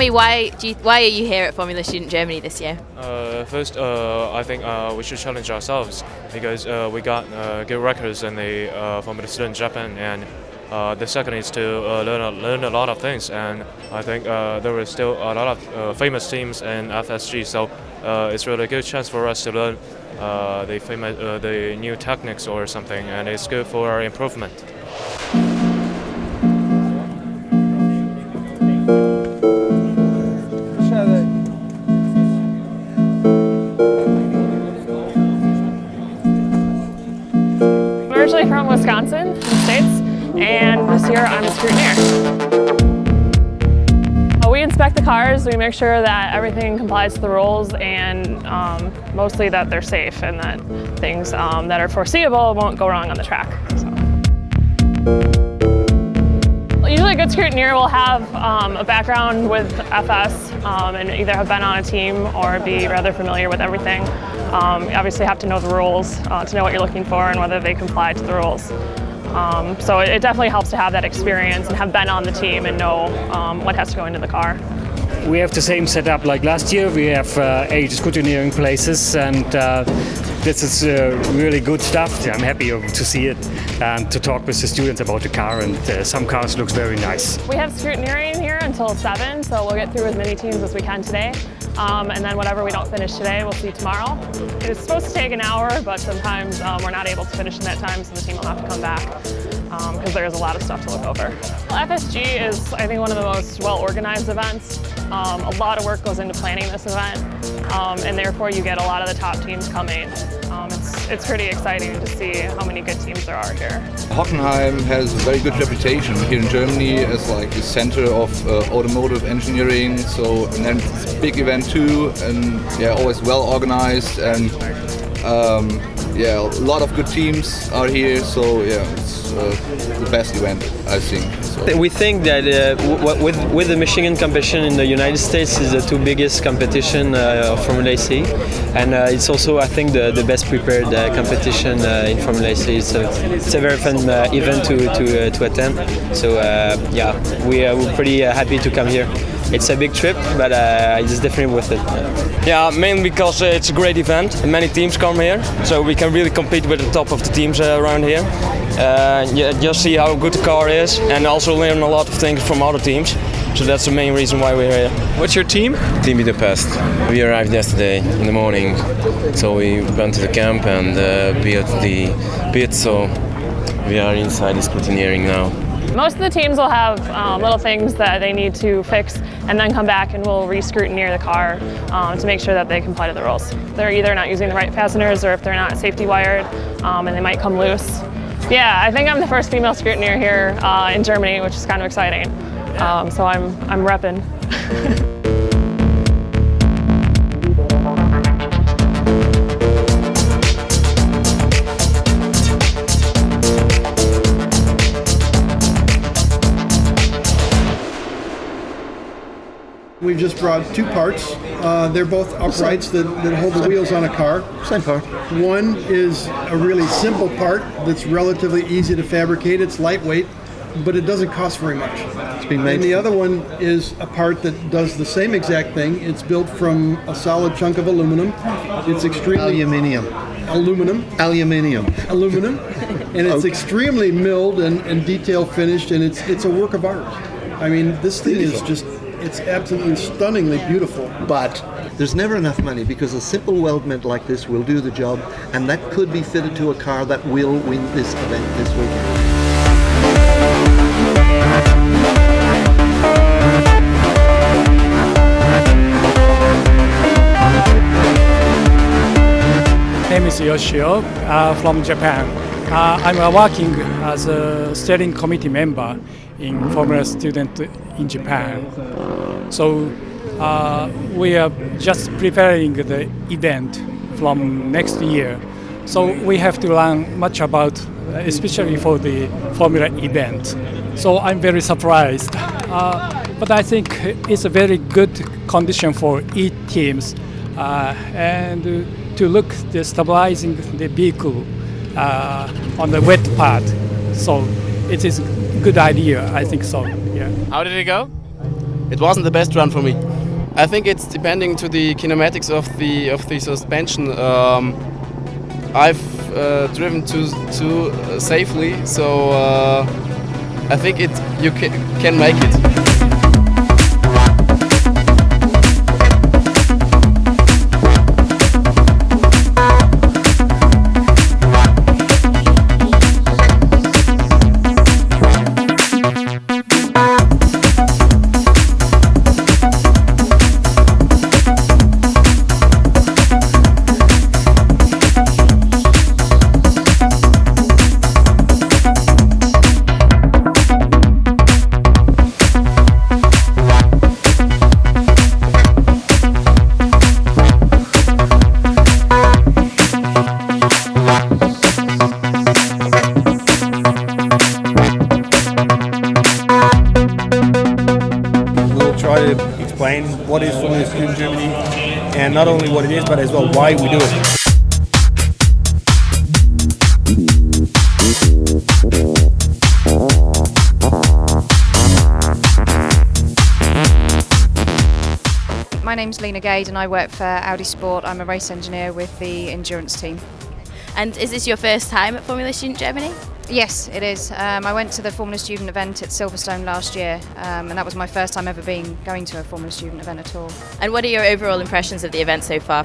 me why are you here at Formula Student Germany this year? First, I think we should challenge ourselves because we got good records in the Formula Student Japan, and the second is to learn a lot of things. And I think there is still a lot of famous teams in FSG, so it's really a good chance for us to learn the new techniques or something, and it's good for our improvement. I'm originally from Wisconsin, in the States, and this year I'm a scrutineer. We inspect the cars, we make sure that everything complies to the rules, and mostly that they're safe and that things that are foreseeable won't go wrong on the track. Usually a good scrutineer will have a background with FS and either have been on a team or be rather familiar with everything. You obviously have to know the rules to know what you're looking for and whether they comply to the rules. So it definitely helps to have that experience and have been on the team and know what has to go into the car. We have the same setup like last year. We have 8 scrutineering places, and this is really good stuff. I'm happy to see it and to talk with the students about the car, and some cars look very nice. We have scrutineering here until 7, so we'll get through as many teams as we can today. And then whatever we don't finish today, we'll see tomorrow. It's supposed to take an hour, but sometimes we're not able to finish in that time, so the team will have to come back because there is a lot of stuff to look over. Well, FSG is, I think, one of the most well-organized events. A lot of work goes into planning this event, and therefore you get a lot of the top teams coming. It's pretty exciting to see how many good teams there are here. Hockenheim has a very good reputation here in Germany as like the center of automotive engineering. So, and then it's a big event too, and yeah, always well organized, and yeah, a lot of good teams are here. So yeah, it's the best event, I think. So. We think that with the Michigan competition in the United States is the 2 biggest competition of Formula AC, and it's also, I think, the best prepared competition in Formula AC. So it's a very fun event to attend. So yeah, we're pretty happy to come here. It's a big trip, but it's definitely worth it. Yeah, mainly because it's a great event and many teams come here, so we can really compete with the top of the teams around here. Yeah, just see how good the car is and also learn a lot of things from other teams. So that's the main reason why we're here. What's your team? Team Budapest. We arrived yesterday in the morning, so we went to the camp and built the pit, so we are inside the scrutineering now. Most of the teams will have little things that they need to fix and then come back and we'll re-scrutineer the car to make sure that they comply to the rules. They're either not using the right fasteners or if they're not safety wired and they might come loose. Yeah, I think I'm the first female scrutineer here in Germany, which is kind of exciting. So I'm repping. We've just brought 2 parts. They're both uprights that hold the wheels on a car. Same part. One is a really simple part that's relatively easy to fabricate. It's lightweight, but it doesn't cost very much. It's being made. And the other one is a part that does the same exact thing. It's built from a solid chunk of aluminum. It's extremely... Aluminium. And it's extremely milled and detail finished, and it's a work of art. I mean, this thing is just... It's absolutely stunningly beautiful. But there's never enough money because a simple weldment like this will do the job, and that could be fitted to a car that will win this event this weekend. Name is Yoshio from Japan. I'm working as a steering committee member in Formula Student in Japan. So we are just preparing the event from next year. So we have to learn much about, especially for the Formula event. So I'm very surprised. But I think it's a very good condition for each teams and to look the stabilizing the vehicle on the wet part. So it is a good idea, I think so. Yeah. How did it go? it wasn't the best run for me. I think it's depending to the kinematics of the suspension. I've driven too safely, so I think you can make it. Try to explain what is Formula Student Germany, and not only what it is, but as well why we do it. My name's Lena Gade and I work for Audi Sport. I'm a race engineer with the endurance team. And is this your first time at Formula Student Germany? Yes, it is. I went to the Formula Student event at Silverstone last year, and that was my first time ever going to a Formula Student event at all. And what are your overall impressions of the event so far?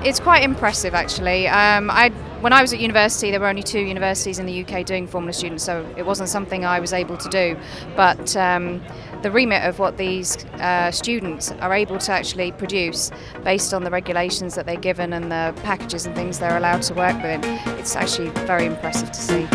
It's quite impressive, actually. When I was at university, there were only 2 universities in the UK doing Formula Student, so it wasn't something I was able to do. But the remit of what these students are able to actually produce based on the regulations that they're given and the packages and things they're allowed to work within, it's actually very impressive to see.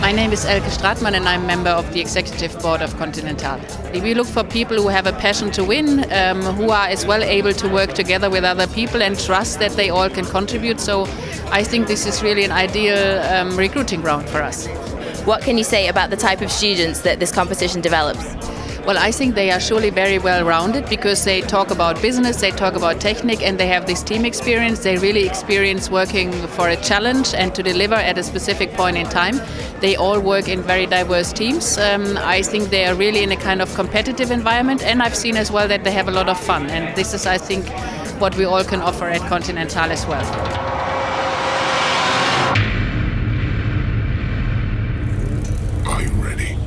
My name is Elke Stratmann and I'm a member of the Executive Board of Continental. We look for people who have a passion to win, who are as well able to work together with other people and trust that they all can contribute. So I think this is really an ideal recruiting ground for us. What can you say about the type of students that this competition develops? Well, I think they are surely very well rounded because they talk about business, they talk about technique, and they have this team experience. They really experience working for a challenge and to deliver at a specific point in time. They all work in very diverse teams. I think they are really in a kind of competitive environment, and I've seen as well that they have a lot of fun. And this is, I think, what we all can offer at Continental as well. Are you ready?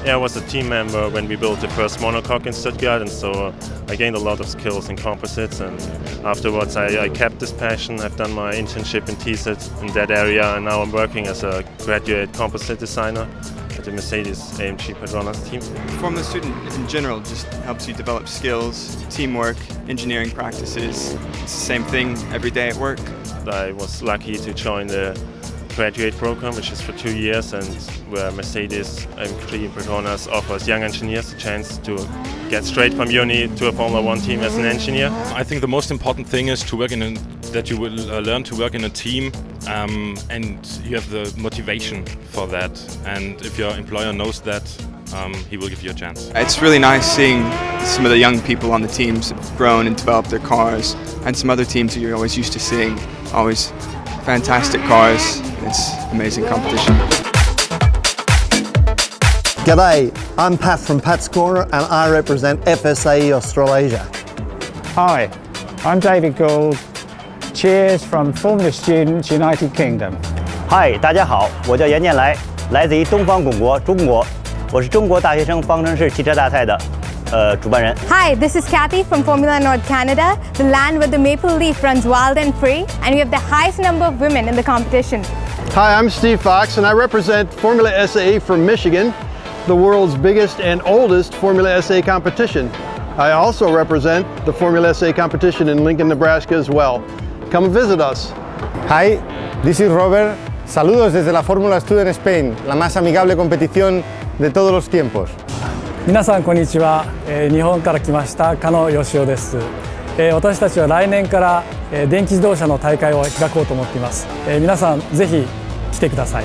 Yeah, I was a team member when we built the first monocoque in Stuttgart, and so I gained a lot of skills in composites, and afterwards I kept this passion. I've done my internship in TSET in that area, and now I'm working as a graduate composite designer at the Mercedes-AMG Petronas team. Formula Student in general just helps you develop skills, teamwork, engineering practices. It's the same thing every day at work. I was lucky to join the graduate program, which is for 2 years, and where Mercedes-AMG Petronas offers young engineers a chance to get straight from uni to a Formula 1 team as an engineer. I think the most important thing is to work that you will learn to work in a team, and you have the motivation for that. And if your employer knows that, he will give you a chance. It's really nice seeing some of the young people on the teams have grown and developed their cars, and some other teams that you're always used to seeing, always fantastic cars. It's amazing competition. G'day, I'm Pat from Pat's Corner and I represent FSA Australasia. Hi, I'm David Gould. Cheers from Formula Students United Kingdom. Hi, 大家好，我叫严建来，来自于东方滚国，中国。我是中国大学生方程式汽车大赛的主办人。 Hi, this is Kathy from Formula North Canada, the land where the maple leaf runs wild and free, and we have the highest number of women in the competition. Hi, I'm Steve Fox and I represent Formula SA from Michigan, the world's biggest and oldest Formula SA competition. I also represent the Formula SA competition in Lincoln, Nebraska as well. Come and visit us. Hi, this is Robert. Saludos desde la Fórmula Student Spain, la más amigable competición de todos los tiempos. 皆さんこんにちは。日本から来ました加野義雄です。私たちは来年から電気自動車の大会を開こうと思っています。皆さんぜひ来てください。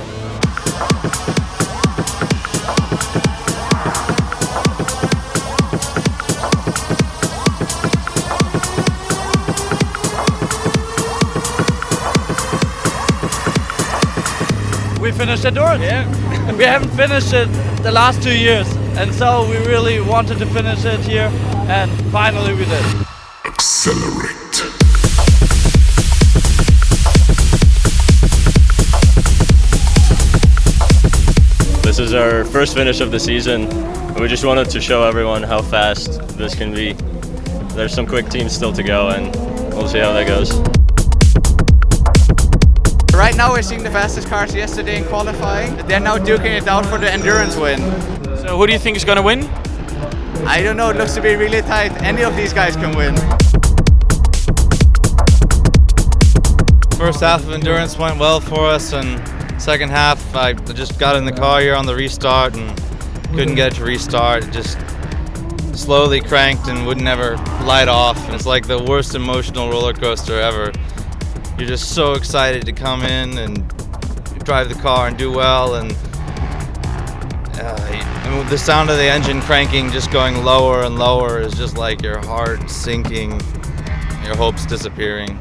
We finished endurance. Yeah. We haven't finished it the last 2 years, and so we really wanted to finish it here, and finally we did. Accelerate. This is our first finish of the season. We just wanted to show everyone how fast this can be. There's some quick teams still to go, and we'll see how that goes. Right now we're seeing the fastest cars yesterday in qualifying. They're now duking it out for the endurance win. So who do you think is going to win? I don't know, it looks to be really tight. Any of these guys can win. First half of endurance went well for us, and second half I just got in the car here on the restart and couldn't get it to restart. It just slowly cranked and would never light off. It's like the worst emotional roller coaster ever. You're just so excited to come in and drive the car and do well, and the sound of the engine cranking just going lower and lower is just like your heart sinking, your hopes disappearing.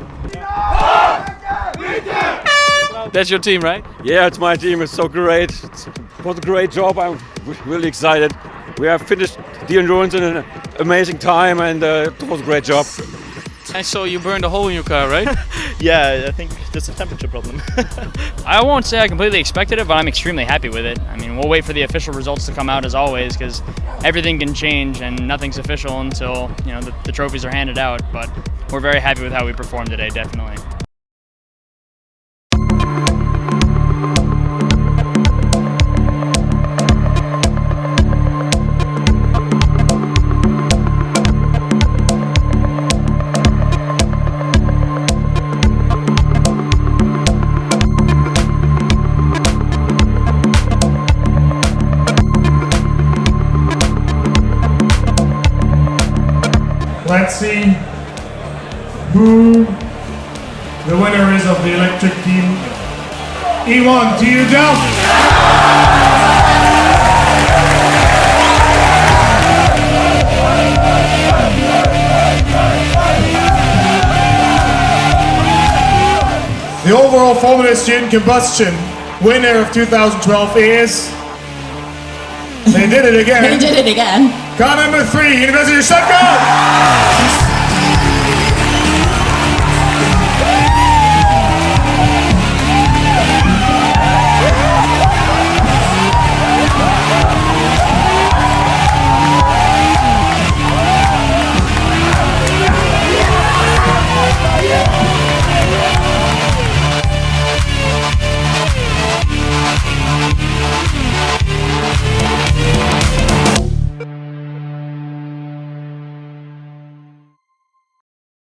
That's your team, right? Yeah, it's my team. It's so great. It was a great job. I'm really excited. We have finished the endurance in an amazing time, and it was a great job. And so you burned a hole in your car, right? Yeah, I think there's a temperature problem. I won't say I completely expected it, but I'm extremely happy with it. I mean, we'll wait for the official results to come out as always, because everything can change and nothing's official until the trophies are handed out. But we're very happy with how we performed today, definitely. Let's see who the winner is of the electric team. E1, to you, Del. The overall Formula Student Combustion winner of 2012 is... They did it again. They did it again. Car number 3, University of Stuttgart.